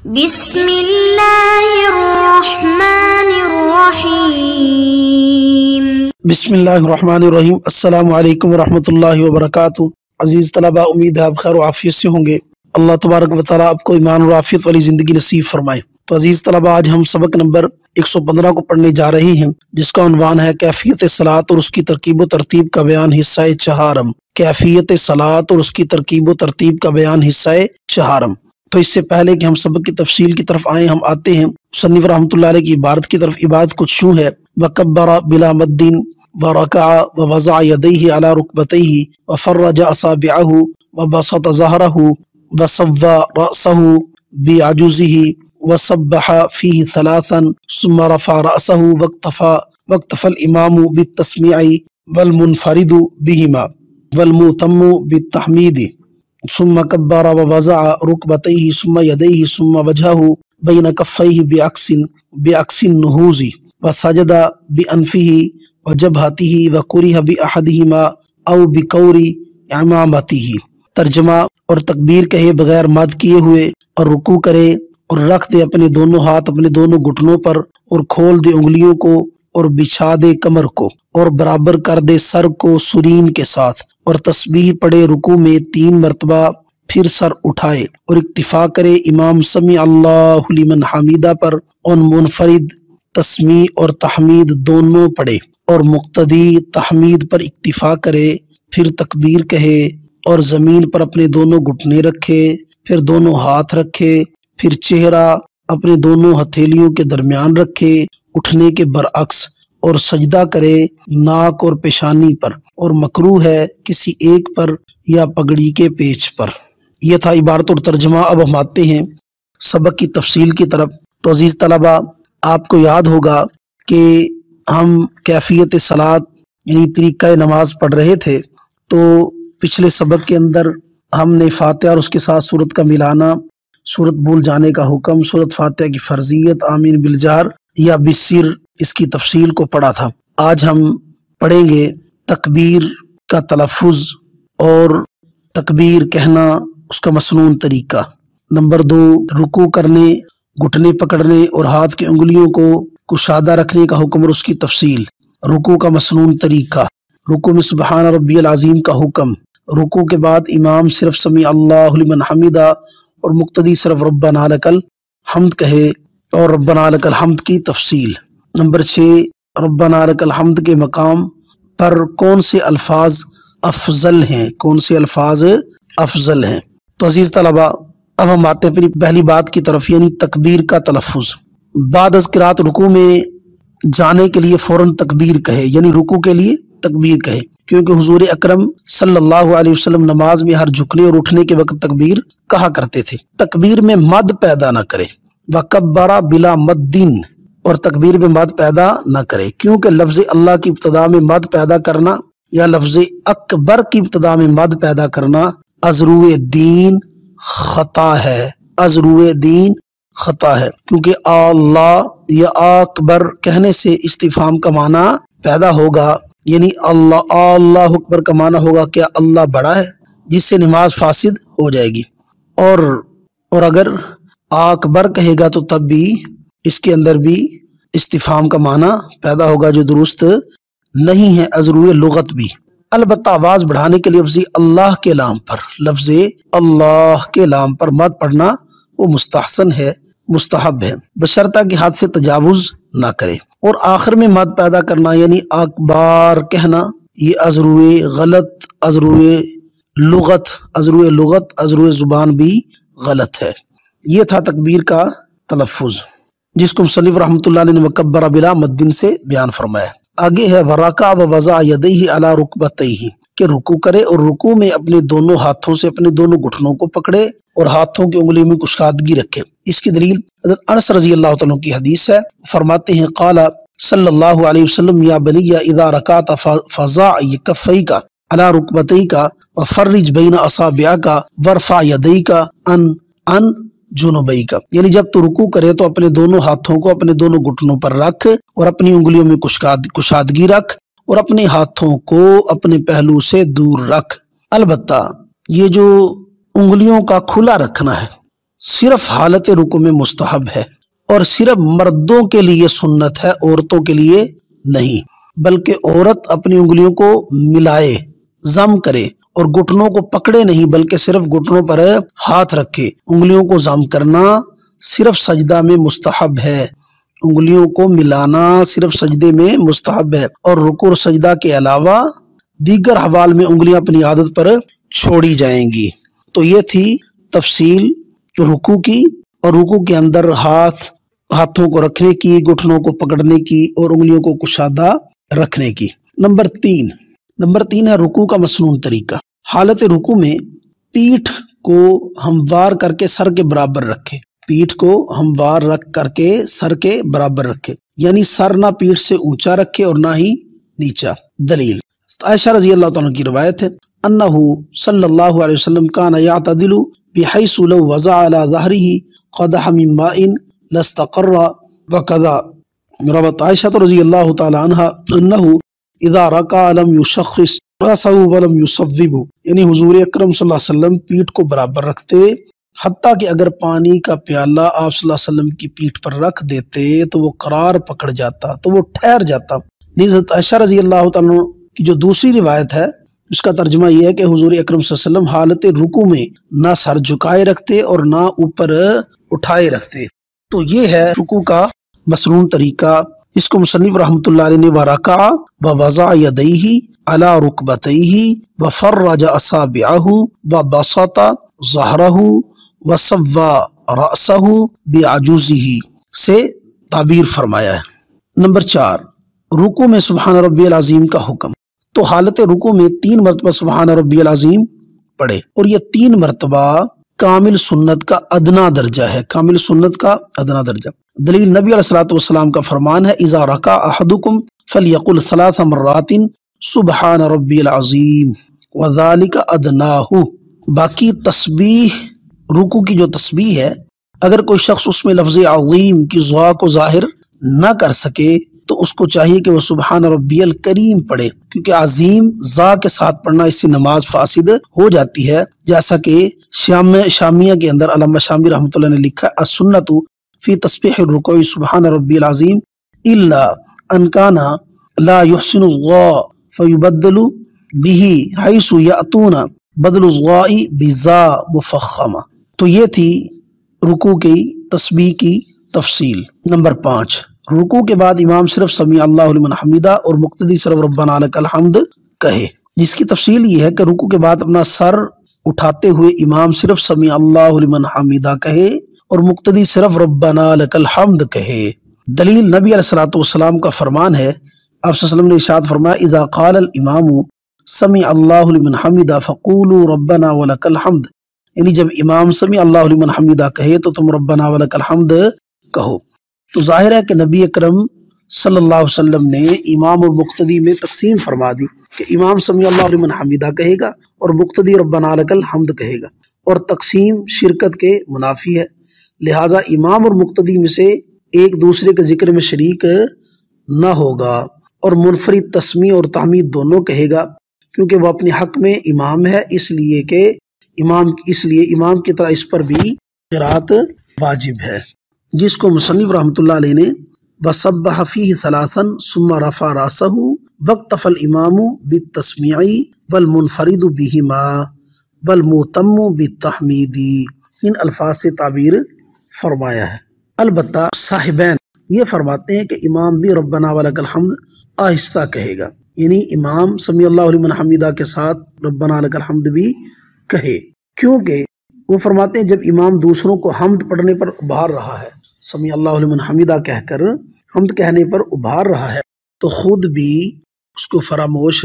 بسم اللہ الرحمن الرحیم۔ بسم اللہ الرحمن الرحیم۔ السلام علیکم ورحمۃ اللہ وبرکاتہ۔ عزیز طلباء، امید ہے آپ خیر و عافیت سے ہوں گے۔ اللہ تبارک و تعالیٰ آپ کو ایمان و عافیت والی زندگی نصیب فرمائے۔ تو عزیز طلباء، آج ہم سبق نمبر 115 کو پڑھنے جا رہے ہیں، جس کا عنوان ہے کیفیت صلاۃ اور اس کی ترکیب و ترتیب کا بیان، حصہ چہارم۔ کیفیت صلاۃ اور اس کی ترکیب و ترتیب کا بیان، حصہ چہارم۔ تو اس سے پہلے کہ ہم سبق کی تفصیل کی طرف آئیں، ہم آتے ہیں مصنف رحمۃ اللہ علیہ کی عبارت کی طرف۔ عبارت کچھ یوں ہے: وَكَبَّرَ بِلَا مَدٍّ وَرَكَعَ وَوَضَعَ يَدَيْهِ عَلَى رُكْبَتَيْهِ وَفَرَّجَ أَصَابِعَهُ وَبَسَطَ ظَهْرَهُ وَسَوَّى رَأْسَهُ بِعَجُزِهِ وَسَبَّحَ فِيهِ ثَلَاثًا ثُمَّ رَفَعَ رَأْسَهُ وَاكْتَفَى الْإِمَامُ بِالتَّسْمِيعِ وَالْمُنْفَرِدُ بِهِمَا وَالْمُؤْتَمُّ بِالتَّحْمِيدِ ثم كبر ووضع ركبتيه ثم يديه ثم وجهه بين كفيه بعكس النهوض وسجد بأنفه وجبهته وكره بأحدهما أو بكور عمامته۔ ترجمہ: اور تکبیر کہے بغیر مد کیے ہوئے، اور رکوع کرے اور رکھ دے اپنے دونوں ہاتھ اپنے دونوں گھٹنوں پر، اور کھول دے انگلیوں کو، اور بچھا دے کمر کو، اور برابر کر دے سر کو سرین کے ساتھ، اور تسبیح پڑھے رکوع میں 3 مرتبہ، پھر سر اٹھائے اور اکتفا کرے امام سمیع اللہ لمن حمیدہ پر، اور منفرد تسمیع اور تحمید دونوں پڑھے، اور مقتدی تحمید پر اکتفا کرے، پھر تکبیر کہے اور زمین پر اپنے دونوں گھٹنے رکھے، پھر دونوں ہاتھ رکھے، پھر چہرہ اپنے دونوں ہتھیلیوں کے درمیان رکھے اٹھنے کے برعکس، اور سجدہ کرے ناک اور پیشانی پر، اور مکروہ ہے کسی ایک پر یا پگڑی کے پیچ پر۔ یہ تھا عبارت اور ترجمہ۔ اب ہم آتے ہیں سبق کی تفصیل کی طرف۔ تو عزیز طلباء، آپ کو یاد ہوگا کہ ہم کیفیت صلاۃ یعنی طریقہ نماز پڑھ رہے تھے۔ تو پچھلے سبق کے اندر ہم نے فاتحہ اور اس کے ساتھ سورت کا ملانا، سورت بھول جانے کا حکم، سورت فاتحہ کی فرضیت، آمین بالجہر یا بالسر، اس کی تفصیل کو پڑھا تھا۔ آج ہم پڑھیں گے تکبیر کا تلفظ اور تکبیر کہنا، اس کا مسنون طریقہ۔ نمبر 2، رکوع کرنے، گھٹنے پکڑنے اور ہاتھ کی انگلیوں کو کشادہ رکھنے کا حکم اور اس کی تفصیل۔ رکوع کا مسنون طریقہ، رکوع میں سبحان ربی العظیم کا حکم، رکوع کے بعد امام صرف سمیع اللہ لمن حمیدہ اور مقتدی صرف ربنا لک الحمد کہے، اور ربنا لک الحمد کی تفصیل۔ نمبر 6، ربنا لک الحمد کے مقام پر کون سے الفاظ افضل ہیں، کون سے الفاظ افضل ہیں۔ تو عزیز طلباء، اب ہم آتے ہیں اپنی پہلی بات کی طرف، یعنی تکبیر کا تلفظ۔ بعد از قرات رکوع میں جانے کے لیے فوراً تکبیر کہے، یعنی رکوع کے لیے تکبیر کہے، کیونکہ حضور اکرم صلی اللہ علیہ وسلم نماز میں ہر جھکنے اور اٹھنے کے وقت تکبیر کہا کرتے تھے۔ تکبیر میں مد پیدا نہ کرے، وَكَبَّرَ بِلَا مَدٍّ، اور تکبیر میں مد پیدا نہ کرے، کیونکہ لفظ اللہ کی ابتدا میں مد پیدا کرنا یا لفظ اکبر کی ابتدا میں مد پیدا کرنا ازرو دین خطا ہے، ازرو دین خطا ہے، کیونکہ اللہ یا اکبر کہنے سے استفہام کا معنی پیدا ہوگا، یعنی اللہ اکبر کا معنی ہوگا کیا اللہ بڑا ہے، جس سے نماز فاسد ہو جائے گی۔ اور اگر اکبر کہے گا تو تب بھی اس کے اندر بھی استفہام کا معنی پیدا ہوگا، جو درست نہیں ہے ازرو لغت بھی۔ البتہ آواز بڑھانے کے لیے لفظ اللہ کے لام پر، لفظ اللہ کے لام پر مد پڑھنا وہ مستحسن ہے، مستحب ہے، بشرطہ کہ حد سے تجاوز نہ کرے۔ اور آخر میں مد پیدا کرنا یعنی اکبار کہنا، یہ ازرو غلط، ازرو لغت، ازرو زبان بھی غلط ہے۔ یہ تھا تکبیر کا تلفظ، جس کو مصنف رحمۃ اللہ علیہ نے وَكَبَّرَ بِلَا مَدٍّ سے بیان فرمایا۔ آگے ہے وَرَكَعَ وَوَضَعَ يَدَيْهِ عَلَى رُكْبَتَيْهِ، کہ رکوع کرے اور رکوع میں اپنے دونوں ہاتھوں سے اپنے دونوں گھٹنوں کو پکڑے اور ہاتھوں کی انگلیوں میں کشادگی رکھے۔ اس کی دلیل حضرت انس رضی اللہ تعالیٰ کی حدیث ہے، فرماتے ہیں قال صلی اللہ علیہ وسلم یا بنی اذا رکعت فضع کفیک علی رکبتیک وفرج بین اصابعک وارفع یدیک عن جنوبیک، یعنی جب تو رکوع کرے تو اپنے دونوں ہاتھوں کو اپنے دونوں گھٹنوں پر رکھ اور اپنی انگلیوں میں کشادگی رکھ اور اپنے ہاتھوں کو اپنے پہلو سے دور رکھ۔ البتہ یہ جو انگلیوں کا کھلا رکھنا ہے صرف حالت رکوع میں مستحب ہے اور صرف مردوں کے لیے سنت ہے، عورتوں کے لیے نہیں، بلکہ عورت اپنی انگلیوں کو ملائے، ضم کرے اور گھٹنوں کو پکڑے نہیں بلکہ صرف گھٹنوں پر ہاتھ رکھے۔ انگلیوں کو ضم کرنا صرف سجدہ میں مستحب ہے، انگلیوں کو ملانا صرف سجدے میں مستحب ہے، اور رکوع اور سجدہ کے علاوہ دیگر حوال میں انگلیاں اپنی عادت پر چھوڑی جائیں گی۔ تو یہ تھی تفصیل رکوع کی، اور رکوع کے اندر ہاتھوں کو رکھنے کی، گھٹنوں کو پکڑنے کی اور انگلیوں کو کشادہ رکھنے کی۔ نمبر تین ہے رکوع کا مسنون طریقہ۔ حالت رکوع میں پیٹھ کو ہموار کر کے سر کے برابر رکھے، پیٹھ کو ہموار رکھ کر کے سر کے برابر رکھے، یعنی سر نہ پیٹھ سے اونچا رکھے اور نہ ہی نیچا۔ دلیل عائشہ رضی اللہ تعالیٰ کی روایت ہے، انہ صلی اللہ علیہ وسلم کان یعتدل بحیث لو وضع علی ظہرہ قدح من ماء لاستقر وکذا روت عائشہ رضی اللہ تعالیٰ عنہ انہ اذا رکع لم یشخص رأسہ ولم یصوبہ، یعنی حضور اکرم صلی اللہ علیہ وسلم پیٹھ کو برابر رکھتے، حتیٰ کہ اگر پانی کا پیالہ آپ صلی اللہ علیہ وسلم کی پیٹھ پر رکھ دیتے تو وہ قرار پکڑ جاتا، تو وہ ٹھہر جاتا۔ حضرت عائشہ رضی اللہ تعالیٰ کی جو دوسری روایت ہے اس کا ترجمہ یہ ہے کہ حضور اکرم صلی اللہ علیہ وسلم حالت رکوع میں نہ سر جھکائے رکھتے اور نہ اوپر اٹھائے رکھتے۔ تو یہ ہے رکوع کا مسنون طریقہ، اس کو مصنف رحمۃ اللہ علیہ نے ورکع ووضع یدیہ علی رکبتیہ وفرج اصابعہ وبسط ظہرہ وسوى رأسہ بعجوزہ سے تعبیر فرمایا ہے۔ نمبر 4 رکوع میں سبحان ربی العظیم کا حکم۔ تو حالت رکوع میں 3 مرتبہ سبحان ربی العظیم پڑھے، اور یہ 3 مرتبہ کامل سنت کا ادنا درجہ ہے، کامل سنت کا ادنا درجہ۔ دلیل نبی علیہ الصلوۃ والسلام کا فرمان ہے، اذا رکع احدکم فلیقل 3 مرات سبحان ربی العظیم وذالک ادناہ۔ باقی تسبیح، رکوع کی جو تسبیح ہے، اگر کوئی شخص اس میں لفظ عظیم کی ضاء کو ظاہر نہ کر سکے تو اس کو چاہیے کہ وہ سبحان ربی الکریم پڑھے، کیونکہ عظیم ضاء کے ساتھ پڑھنا اس سے نماز فاسد ہو جاتی ہے، جیسا کہ شامیہ کے اندر علامہ شامی رحمۃ اللہ نے لکھا ہے، السنۃ فی تسبیح الرکوع سبحان ربی العظیم الا ان کان لا یحسن الضاء فیبدل به حیث یأتون بدل الضاء بضاء مفخمہ۔ تو یہ تھی رکوع کی تسبیح کی تفصیل۔ نمبر 5 رکوع کے بعد امام صرف سمیع اللہ لمن حمیدہ اور مقتدی صرف ربنا لک الحمد کہے، جس کی تفصیل یہ ہے کہ رکوع کے بعد اپنا سر اٹھاتے ہوئے امام صرف سمیع اللہ لمن حمیدہ کہے اور مقتدی صرف ربنا لک الحمد کہے۔ دلیل نبی علیہ الصلوۃ والسلام کا فرمان ہے، آپ صلی اللہ علیہ وسلم نے ارشاد فرمایا، اذا قال الامام سمیع اللہ لمن حمیدہ فقولوا ربنا ولک الحمد، یعنی جب امام سمیع اللہ لمن حمیدہ کہے تو تم ربنا ولک الحمد کہو۔ تو ظاہر ہے کہ نبی اکرم صلی اللہ علیہ وسلم نے امام اور مقتدی میں تقسیم فرما دی کہ امام سمیع اللہ لمن حمیدہ کہے گا اور مقتدی ربنا لک الحمد کہے گا، اور تقسیم شرکت کے منافی ہے، لہٰذا امام اور مقتدی میں سے ایک دوسرے کے ذکر میں شریک نہ ہوگا، اور منفرد تسمیع اور تحمید دونوں کہے گا، کیونکہ وہ اپنے حق میں امام ہے، اس لیے امام کی طرح اس پر بھی قرات واجب ہے، جس کو مصنف رحمۃ اللہ علیہ نے وَسَبَّحَ فِيهِ ثَلَاثًا ثُمَّ رَفَعَ رَأْسَهُ وَاقْتَفَى الْإِمَامُ بِالتَّسْمِيعِ وَالْمُنْفَرِدُ بِهِمَا وَالْمُؤْتَمُّ بِالتَّحْمِيدِ، ان الفاظ سے تعبیر فرمایا ہے۔ البتہ صاحبین یہ فرماتے ہیں کہ امام بھی ربنا ولک الحمد آہستہ کہے گا، یعنی امام سمیع اللہ لمن حمیدہ کے ساتھ ربنا لک الحمد بھی کہے، کیونکہ وہ فرماتے ہیں جب امام دوسروں کو حمد پڑھنے پر ابھار رہا ہے، سمیع اللہ لمن حمیدہ کہہ کر حمد کہنے پر ابھار رہا ہے، تو خود بھی اس کو فراموش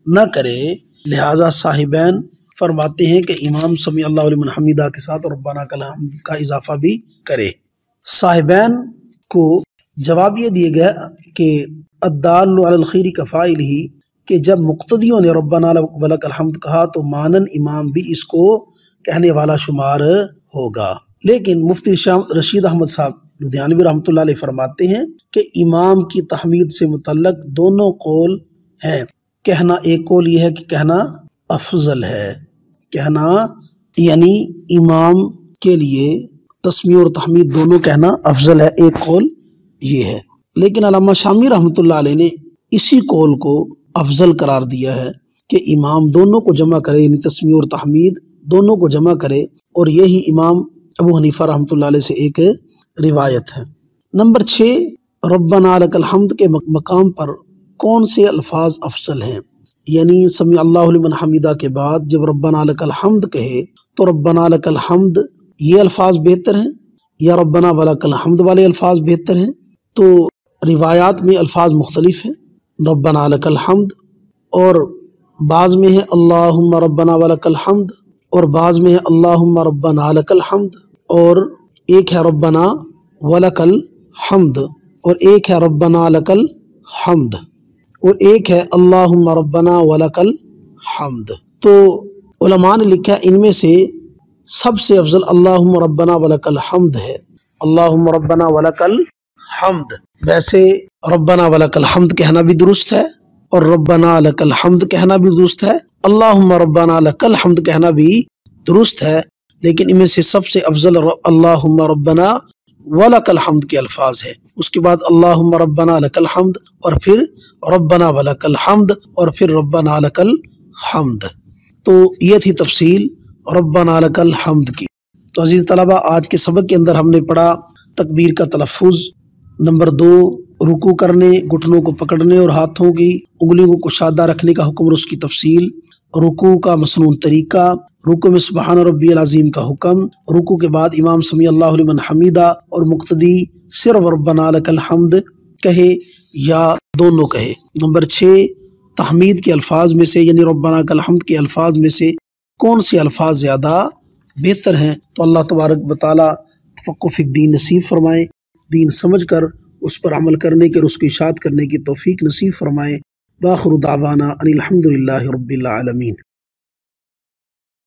نہ کرے، لہٰذا صاحبین فرماتے ہیں کہ امام سمیع اللہ لمن حمیدہ کے ساتھ ربنا لک الحمد کا اضافہ بھی کرے۔ صاحبین کو جواب یہ دیا گیا کہ الدال علی الخیر کفاعلہ، کہ جب مقتدیوں نے ربنا ولک الحمد کہا تو مانن امام بھی اس کو کہنے والا شمار ہوگا۔ لیکن مفتی رشید احمد صاحب لدھیانوی رحمۃ اللہ علیہ فرماتے ہیں کہ امام کی تحمید سے متعلق دونوں قول ہیں، کہنا ایک قول یہ ہے کہ کہنا افضل ہے، کہنا یعنی امام کے لیے تسمیہ اور تحمید دونوں کہنا افضل ہے، ایک قول یہ ہے۔ لیکن علامہ شامی رحمۃ اللہ علیہ نے اسی قول کو افضل قرار دیا ہے کہ امام دونوں کو جمع کرے، یعنی تسمیہ اور تحمید دونوں کو جمع کرے، اور یہی امام ابو حنیفہ رحمۃ اللہ علیہ سے ایک روایت ہے۔ نمبر 6، ربنا لک الحمد کے مقام پر کون سے الفاظ افضل ہیں؟ یعنی سمیع اللہ لمن حمیدہ کے بعد جب ربنا لک الحمد کہے تو ربنا لک الحمد یہ الفاظ بہتر ہیں یا ربنا ولک الحمد والے الفاظ بہتر ہیں؟ تو روایات میں الفاظ مختلف ہیں، ربنا لک الحمد، اور بعض میں ہے اللہم ربنا ولک الحمد، اور بعض میں ہے اللہم ربنا لک الحمد، اور ایک ہے ربنا ولک الحمد، اور ایک ہے ربنا لک الحمد، اور ایک ہے اللہم ربنا ولک الحمد۔ تو علماء نے لکھا ان میں سے سب سے افضل اللہم ربنا ولک الحمد ہے، اللہم ربنا ولک الحمد۔ ویسے ربنا ولک الحمد کہنا بھی درست ہے اور ربنا لک الحمد کہنا بھی درست ہے، اللہم ربنا لک الحمد کہنا بھی درست ہے، لیکن ان میں سے سب سے افضل اللہم ربنا ولک الحمد کے الفاظ ہے، اس کے بعد اللہم ربنا لک الحمد، اور پھر ربنا ولک الحمد، اور پھر ربنا لک الحمد۔ تو یہ تھی تفصیل ربنا لک الحمد کی۔ تو عزیز طلبہ، آج کے سبق کے اندر ہم نے پڑھا تکبیر کا تلفظ، نمبر 2 رکوع کرنے، گھٹنوں کو پکڑنے اور ہاتھوں کی انگلیوں کو کشادہ رکھنے کا حکم اور اس کی تفصیل، رکوع کا مسنون طریقہ، رکوع میں سبحان ربی العظیم کا حکم، رکوع کے بعد امام سمیع اللہ لمن حمیدہ اور مقتدی صرف ربنا لک الحمد کہے یا دونوں کہے۔ نمبر 6 تحمید کے الفاظ میں سے یعنی ربنا لک الحمد کے الفاظ میں سے کون سے الفاظ زیادہ بہتر ہیں؟ تو اللہ تبارک و تعالی تفقہ فی الدین نصیب فرمائے، دین سمجھ کر اس پر عمل کرنے کے اور اس کی اشاعت کرنے کی توفیق نصیب فرمائے۔ وآخر دعوانا ان الحمد للہ رب العالمین۔